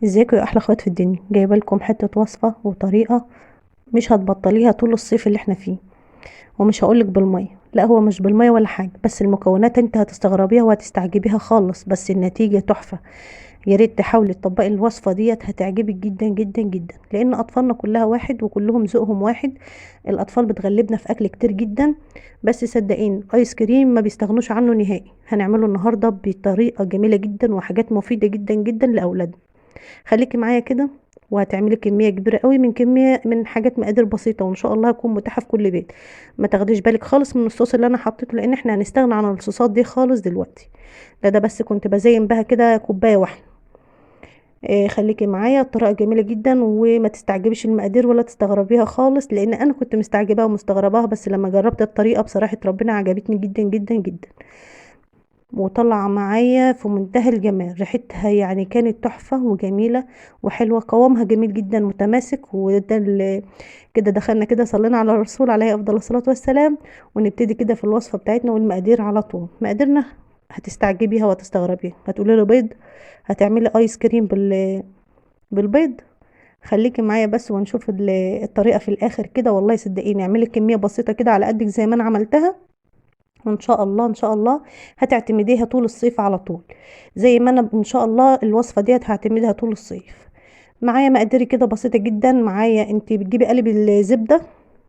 ازيكم يا احلى اخوات في الدنيا؟ جايبه لكم حته وصفه وطريقه مش هتبطليها طول الصيف اللي احنا فيه. ومش هقولك بالميه، لا هو مش بالميه ولا حاجه، بس المكونات انت هتستغربيها وهتستعجبيها خالص، بس النتيجه تحفه. يا ريت تحاولي تطبقي الوصفه ديت، هتعجبك جدا جدا جدا، لان اطفالنا كلها واحد وكلهم ذوقهم واحد. الاطفال بتغلبنا في اكل كتير جدا، بس صدقيني ايس كريم ما بيستغنوش عنه نهائي. هنعمله النهارده بطريقه جميله جدا وحاجات مفيده جدا جدا لاولادنا. خليكي معايا كده، وهتعملي كميه كبيره قوي من كميه من حاجات مقادير بسيطه، وان شاء الله هتكون متاحه في كل بيت. ما تاخديش بالك خالص من الصوص اللي انا حطيته، لان احنا هنستغنى عن الصوصات دي خالص دلوقتي. ده بس كنت بزين بها كده كوبايه واحده. خليكي معايا، الطريقه جميله جدا، وما تستعجبيش المقادير ولا تستغربيها خالص، لان انا كنت مستعجباها ومستغرباها، بس لما جربت الطريقه بصراحه ربنا عجبتني جدا جدا جدا. وطلع معايا في منتهى الجمال، ريحتها يعني كانت تحفة وجميلة وحلوة، قوامها جميل جدا متماسك. وده كده دخلنا كده صلينا على الرسول عليه افضل الصلاة والسلام. ونبتدي كده في الوصفة بتاعتنا والمقادير على طول. مقاديرنا هتستعجبيها وهتستغربيها. هتقولي له بيض، هتعملي ايس كريم بالبيض. خليكي معايا بس ونشوف الطريقة في الاخر كده. والله صدقيني اعملي كمية بسيطة كده على قدك زي ما انا عملتها، وان شاء الله ان شاء الله هتعتمديها طول الصيف على طول. زي ما انا ان شاء الله الوصفه ديت هعتمدها طول الصيف. معايا مقادير كده بسيطه جدا. معايا انت بتجيبي قالب الزبده،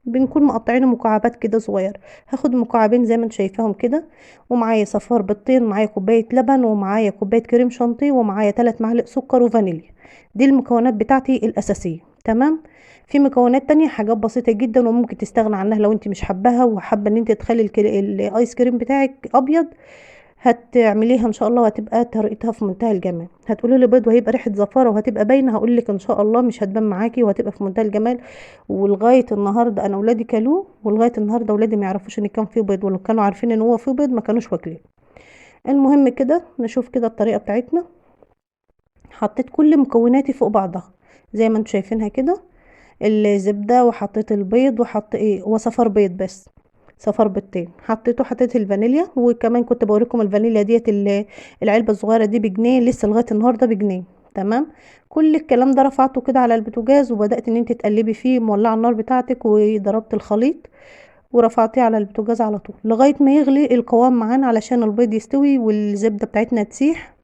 بنكون مقطعينه مكعبات كده صغير. هاخد مكعبين زي ما انت شايفاهم كده. ومعايا صفار بيضتين، معايا كوبايه لبن، ومعايا كوبايه كريم شانتيه، ومعايا 3 معالق سكر وفانيليا. دي المكونات بتاعتي الاساسيه. تمام. في مكونات تانية حاجات بسيطة جدا وممكن تستغنى عنها لو انت مش حباها وحابة ان انت تخلي الايس كريم بتاعك ابيض. هتعمليها ان شاء الله وهتبقى طريقتها في منتهى الجمال. هتقولي لي بيض وهيبقى ريحة زفارة وهتبقى باينة، هقول لك ان شاء الله مش هتبان معاكي وهتبقى في منتهى الجمال. ولغاية النهاردة انا ولادي كلوه، ولغاية النهاردة ولادي ما يعرفوش ان كان فيه بيض، ولو كانوا عارفين ان هو فيه بيض ما كانوش واكلين. المهم كده نشوف كده الطريقة بتاعتنا. حطيت كل مكوناتي فوق بعضها زي ما انتم شايفينها كده. الزبدة، وحطيت البيض، وحط ايه وصفار بيض بس. صفار بيضتين حطيته، حطيت الفانيليا. وكمان كنت بوريكم الفانيليا ديت العلبة الصغيرة دي بجنيه، لسه لغاية النهاردة بجنيه. تمام. كل الكلام ده رفعته كده على البوتاجاز، وبدأت ان انت تقلبي فيه، مولعه النار بتاعتك، وضربت الخليط ورفعتيه على البوتاجاز على طول لغاية ما يغلي القوام معانا، علشان البيض يستوي والزبدة بتاعتنا تسيح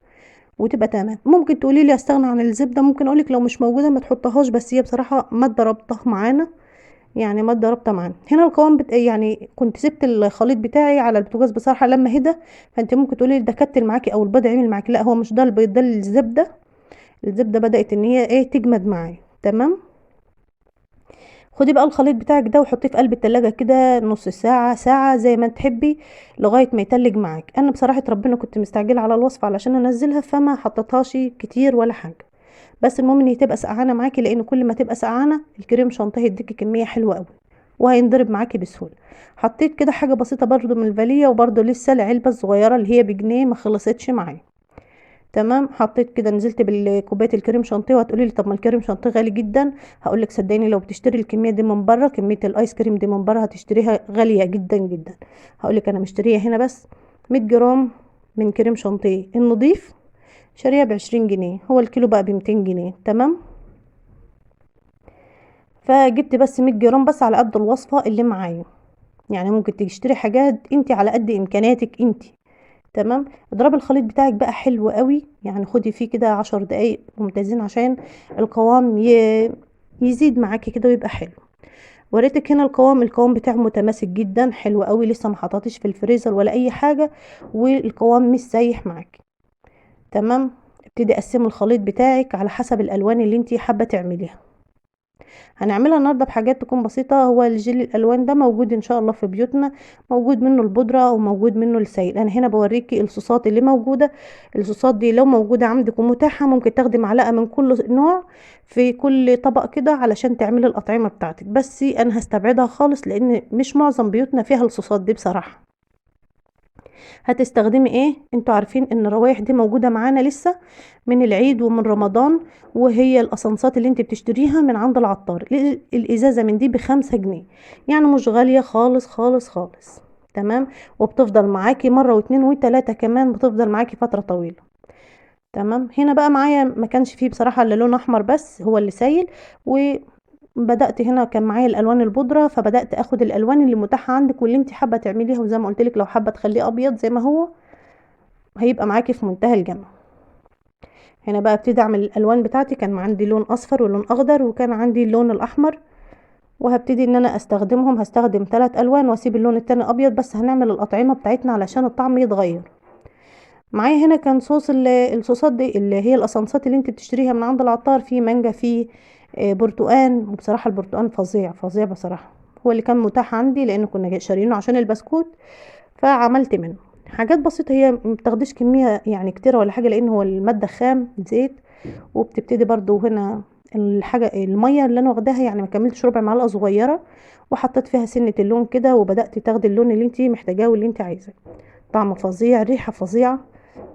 وتبقى تمام. ممكن تقولي لي استغنى عن الزبده، ممكن اقولك لو مش موجوده ما تحطهاش، بس هي بصراحه ماده رابطه معانا. يعني ماده رابطه معانا هنا القوام يعني كنت سبت الخليط بتاعي على البوتاجاز بصراحه لما هدى. فانت ممكن تقولي لي ده كتل معاكي او البيض عمل معاكي، لا هو مش ده البيض، ده الزبده. الزبده بدات ان هي ايه تجمد معايا. تمام. خدي بقى الخليط بتاعك ده وحطيه في قلب التلاجة كده نص ساعة ساعة زي ما تحبي، لغاية ما يتلج معاك. انا بصراحة ربنا كنت مستعجلة على الوصفة علشان انزلها، فما حطيتهاش كتير ولا حاجة. بس المهم ان هي تبقى سقعانة معاكي، لان كل ما تبقى سقعانة الكريم شانتيه يديكي كمية حلوة قوي، وهينضرب معاكي بسهولة. حطيت كده حاجة بسيطة برضو من الفانيليا، وبرضو لسه العلبة الصغيرة اللي هي بجنيه ما خلصتش معايا. تمام. حطيت كده، نزلت بالكوبايه الكريم شانتيه. وهتقولي لي طب ما الكريم شانتيه غالي جدا. هقول لك صدقيني لو بتشتري الكميه دي من بره، كميه الايس كريم دي من بره هتشتريها غاليه جدا جدا. هقول لك انا مشتريه هنا بس 100 جرام من كريم شانتيه النضيف، شاريه ب20 جنيه. هو الكيلو بقى ب200 جنيه. تمام. فجبت بس 100 جرام بس على قد الوصفه اللي معايا. يعني ممكن تشتري حاجات انت على قد امكانياتك انت. تمام. اضربي الخليط بتاعك بقى حلو قوي، يعني خدي فيه كده 10 دقايق ممتازين عشان القوام يزيد معاكي كده ويبقى حلو. وريتك هنا القوام بتاعه متماسك جدا حلو قوي، لسه ما حطيتش في الفريزر ولا اي حاجه، والقوام مش سايح معاكي. تمام. ابتدي اقسمي الخليط بتاعك على حسب الالوان اللي انتي حابه تعمليها. هنعملها النهارده بحاجات تكون بسيطه. هو الجيل الالوان ده موجود ان شاء الله في بيوتنا، موجود منه البودره وموجود منه السائل. انا هنا بوريكي الصوصات اللي موجوده. الصوصات دي لو موجوده عندك ومتاحه ممكن تاخدي معلقه من كل نوع في كل طبق كده علشان تعملي الاطعمه بتاعتك، بس انا هستبعدها خالص لان مش معظم بيوتنا فيها الصوصات دي بصراحه. هتستخدمي ايه؟ انتوا عارفين ان الروايح دي موجودة معانا لسه من العيد ومن رمضان، وهي الاسانسات اللي انت بتشتريها من عند العطار. الازازة من دي ب5 جنيه، يعني مش غالية خالص خالص خالص. تمام. وبتفضل معاكي مرة واتنين وتلاتة كمان، بتفضل معاكي فترة طويلة. تمام. هنا بقى معايا ما كانش فيه بصراحة الا لون احمر بس هو اللي سايل، وبدأت هنا كان معايا الالوان البودرة، فبدأت اخد الالوان اللي متاحة عندك واللي انت حابة تعمليها، وزي ما قلت لك لو حابة تخليه ابيض زي ما هو هيبقى معاكي في منتهى الجمال. هنا بقى ابتدي اعمل الالوان بتاعتي، كان عندي لون اصفر ولون اخضر وكان عندي اللون الاحمر، وهبتدي ان انا استخدمهم. هستخدم 3 الوان واسيب اللون التاني ابيض، بس هنعمل الاطعمة بتاعتنا علشان الطعم يتغير. معايا هنا كان صوص الصوصات دي اللي هي الاسانسات اللي انت بتشتريها من عند العطار، فيه مانجا، فيه برتقان، وبصراحة البرتقان فظيع فظيع بصراحة، هو اللي كان متاح عندي لان كنا شارينه عشان البسكوت، فعملت منه حاجات بسيطة. هي مبتاخديش كمية يعني كتيرة ولا حاجة، لان هو المادة خام زيت. وبتبتدي برضو هنا الحاجة المية اللي انا واخداها يعني ما كملتش ربع معلقة صغيرة، وحطيت فيها سنة اللون كده، وبدأت تاخدي اللون اللي انت محتاجاه واللي انت عايزاه. طعم فظيع، ريحة فظيعة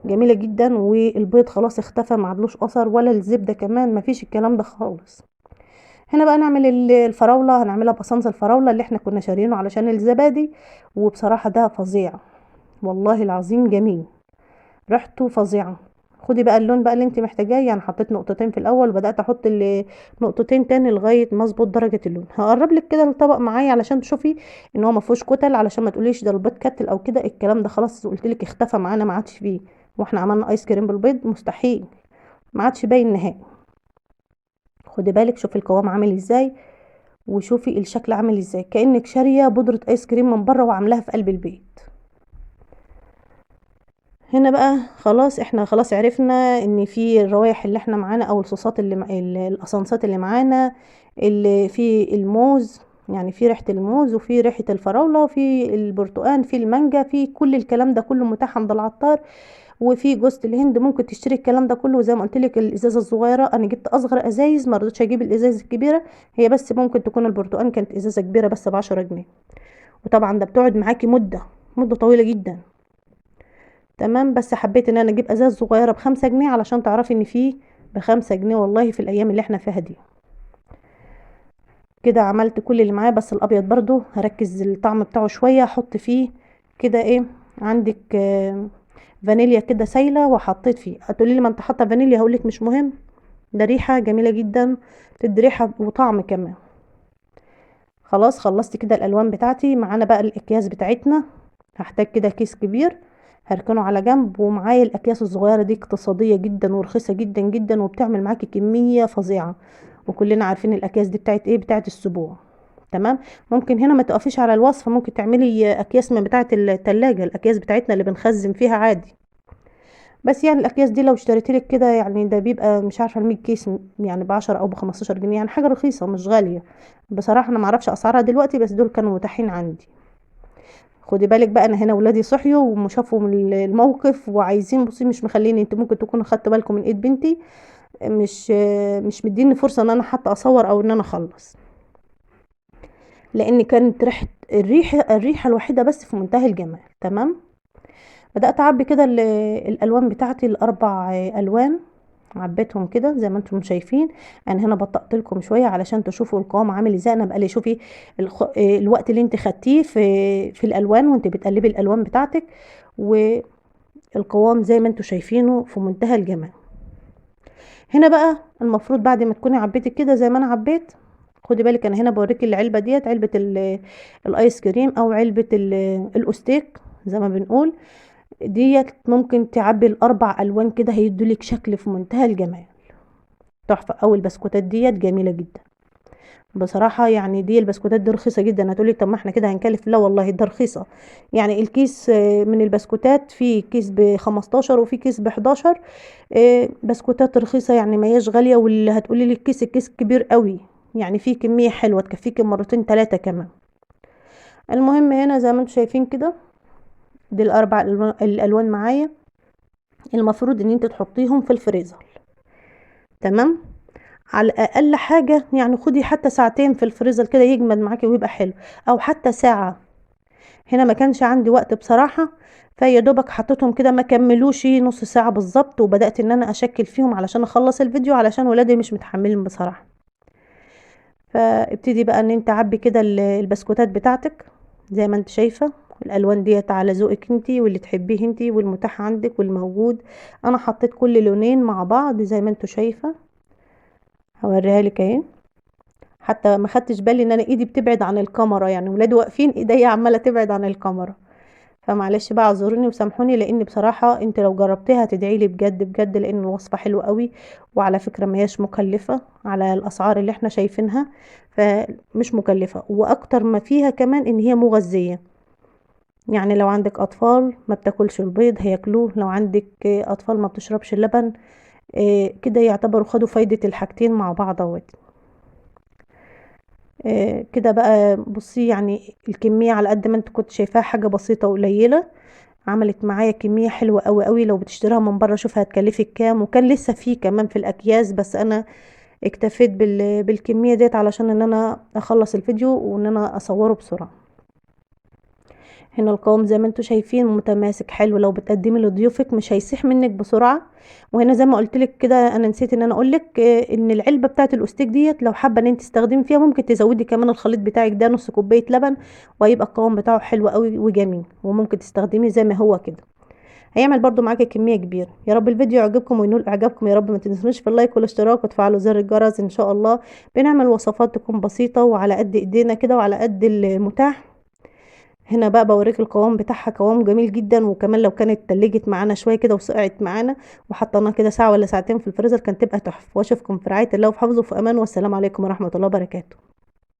جميلة جدا، والبيض خلاص اختفى ما عدلوش اثر، ولا الزبدة كمان مفيش الكلام ده خالص. هنا بقى نعمل الفراولة، هنعملها بصنص الفراولة اللي احنا كنا شارينه علشان الزبادي، وبصراحة ده فظيع والله العظيم جميل، ريحته فظيعة. خدي بقى اللون بقى اللي انت محتاجاه، يعني حطيت نقطتين في الاول وبدات احط نقطتين تاني لغايه ما اظبط درجه اللون. هقرب لك كده الطبق معايا علشان تشوفي ان هو ما فيهوش كتل، علشان ما تقوليش ده البيض كتل او كده، الكلام ده خلاص قلت لك اختفى معانا ما عادش فيه، واحنا عملنا ايس كريم بالبيض مستحيل، ما عادش باين نهائي. خدي بالك شوفي القوام عامل ازاي، وشوفي الشكل عامل ازاي، كانك شاريه بودره ايس كريم من بره وعاملاها في قلب البيت. هنا بقى خلاص احنا خلاص عرفنا ان في الروايح اللي احنا معانا او الصوصات الاسانسات اللي معانا، اللي في الموز، يعني في ريحة الموز وفي ريحة الفراولة وفي البرتقال في المانجا، في كل الكلام ده كله متاح عند العطار. وفي جوز الهند ممكن تشتري الكلام ده كله، زي ما قلت لك الازازه الصغيره انا جبت اصغر ازايز، ما رضيتش اجيب الازايز الكبيره، هي بس ممكن تكون البرتقال كانت ازازه كبيره بس ب10 جنيه، وطبعا ده بتقعد معاكي مده طويله جدا. تمام. بس حبيت ان انا اجيب ازاز صغيره ب5 جنيه علشان تعرفي ان فيه ب5 جنيه والله في الايام اللي احنا فيها دي. كده عملت كل اللي معايا، بس الابيض برضو هركز الطعم بتاعه شويه، احط فيه كده ايه عندك فانيليا كده سايله وحطيت فيه. هتقولي لي ما انت حاطه فانيليا، هقولك مش مهم، ده ريحه جميله جدا، تدي ريحه وطعم كمان. خلاص خلصت كده الالوان بتاعتي. معانا بقى الاكياس بتاعتنا، هحتاج كده كيس كبير هركنه على جنب، ومعايا الاكياس الصغيره دي اقتصاديه جدا ورخيصه جدا جدا، وبتعمل معاكي كميه فظيعه، وكلنا عارفين الاكياس دي بتاعت ايه، بتاعت السبوع. تمام. ممكن هنا ما تقفيش على الوصفه، ممكن تعملي اكياس من بتاعه التلاجة، الاكياس بتاعتنا اللي بنخزن فيها عادي. بس يعني الاكياس دي لو اشتريتلك كده يعني ده بيبقى مش عارفه ال100 كيس يعني ب10 او ب15 جنيه، يعني حاجه رخيصه مش غاليه. بصراحه انا معرفش اسعارها دلوقتي، بس دول كانوا متاحين عندي. خدي بالك بقى انا هنا ولادي صحيوا وشافوا من الموقف وعايزين، بصي مش مخليني، انت ممكن تكونوا خدتوا بالكم من ايد بنتي، مش مديني فرصه ان انا حتى اصور او ان انا اخلص، لان كانت الريحه الوحيده بس في منتهى الجمال. تمام. بدات اعبي كده الالوان بتاعتي ال4 الوان، عبيتهم كده زي ما انتم شايفين. انا هنا بطأت لكم شويه علشان تشوفوا القوام عامل ازاي. انا بقالي شوفي الوقت اللي انت خدتيه في الالوان وانت بتقلبي الالوان بتاعتك، والقوام زي ما انتم شايفينه في منتهى الجمال. هنا بقى المفروض بعد ما تكوني عبيتي كده زي ما انا عبيت، خدي بالك انا هنا بوريكي العلبه ديت، علبه الايس كريم او علبه الاستيك زي ما بنقول، ديت ممكن تعبي ال4 الوان كده هيدولك شكل في منتهى الجمال، تحفه. او البسكوتات ديت جميله جدا بصراحه، يعني دي البسكوتات دي رخيصه جدا. هتقولي طب ما احنا كده هنكلف، لا والله ده رخيصه. يعني الكيس من البسكوتات في كيس ب15 وفي كيس ب11، بسكوتات رخيصه يعني ما هياش غاليه. واللي هتقولي لي الكيس كبير قوي، يعني في كميه حلوه تكفيكي مرتين 3 كمان. المهم هنا زي ما انتم شايفين كده، دي ال4 الالوان معايا، المفروض ان انت تحطيهم في الفريزر. تمام. على اقل حاجه يعني خدي حتى ساعتين في الفريزر كده يجمد معاكي ويبقى حلو، او حتى ساعه. هنا ما كانش عندي وقت بصراحه، فيا دوبك حطيتهم كده ما كملوش نص ساعه بالظبط، وبدات ان انا اشكل فيهم علشان اخلص الفيديو، علشان ولادي مش متحملين بصراحه. فابتدي بقى ان انت عبي كده البسكوتات بتاعتك زي ما انت شايفه، الالوان ديت على ذوقك انتي واللي تحبيه انتي والمتاح عندك والموجود. انا حطيت كل لونين مع بعض زي ما انتوا شايفه، هوريها لك اهي. حتى ما خدتش بالي ان انا ايدي بتبعد عن الكاميرا، يعني ولادي واقفين ايديا عماله تبعد عن الكاميرا، فمعلش بقى اعذروني وسامحوني، لان بصراحه انت لو جربتيها هتدعي لي بجد بجد، لان الوصفه حلوه قوي. وعلى فكره ما هياش مكلفه على الاسعار اللي احنا شايفينها، فمش مكلفه. واكتر ما فيها كمان ان هي مغذيه، يعني لو عندك اطفال ما بتاكلش البيض هياكلوه، لو عندك اطفال ما بتشربش اللبن، كده يعتبروا خدوا فايده الحاجتين مع بعض اهوت. كده بقى بصي، يعني الكميه على قد ما انت كنت شايفاها حاجه بسيطه وقليله، عملت معايا كميه حلوه قوي قوي. لو بتشتريها من بره شوف هتكلفك كام، وكان لسه فيه كمان في الاكياس، بس انا اكتفيت بالكميه ديت علشان ان انا اخلص الفيديو وان انا اصوره بسرعه. هنا القوام زي ما انتوا شايفين متماسك حلو، لو بتقدمي لضيوفك مش هيسيح منك بسرعه. وهنا زي ما قلت لك كده، انا نسيت ان انا اقول لك ان العلبه بتاعه الاستيك ديت لو حابه ان انت تستخدمي فيها ممكن تزودي كمان الخليط بتاعك ده نص كوبايه لبن، وهيبقى القوام بتاعه حلو قوي وجميل، وممكن تستخدميه زي ما هو كده، هيعمل برضو معاكي كميه كبيره. يا رب الفيديو يعجبكم وينول اعجابكم يا رب. ما تنسونيش في اللايك والاشتراك وتفعلوا زر الجرس ان شاء الله. بنعمل وصفات تكون بسيطه وعلى قد ايدينا كده وعلى قد المتاح. هنا بقى بوريك القوام بتاعها، قوام جميل جدا، وكمان لو كانت تلجت معانا شويه كده وسقعت معانا وحطيناها كده ساعه ولا ساعتين في الفريزر كانت تبقى تحفه. واشوفكم في رعايه الله وفي حفظه وفي امان، والسلام عليكم ورحمه الله وبركاته.